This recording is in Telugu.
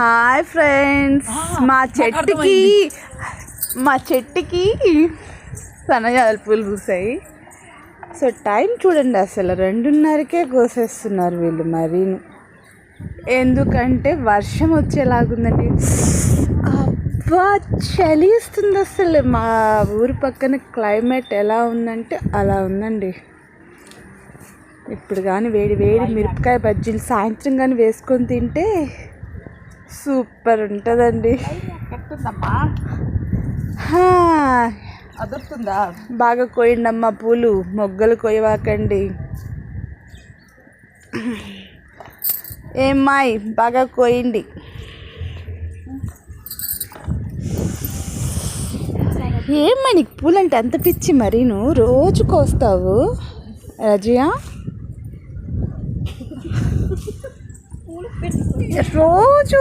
హాయ్ ఫ్రెండ్స్, మా చెట్టుకి సన్నజాజి పూలు పూసాయి. సో టైం చూడండి, అసలు 2:30కే కోసేస్తున్నారు వీళ్ళు మరీను. ఎందుకంటే వర్షం వచ్చేలాగుందండి. అబ్బా చలి ఇస్తుంది. అసలు మా ఊరి పక్కన క్లైమేట్ ఎలా ఉందంటే అలా ఉందండి. ఇప్పుడు కానీ వేడి వేడి మిరపకాయ బజ్జీలు సాయంత్రం కానీ వేసుకొని తింటే సూపర్ ఉంటుందండి. అదురుతుందా? బాగా కోయండి అమ్మ పూలు, మొగ్గలు కొయ్యవాకండి. ఏమ్మాయి బాగా కోయండి. ఏమ్మా నీకు పూలంటే అంత పిచ్చి మరీను? రోజు కోస్తావు రజియా? రోజు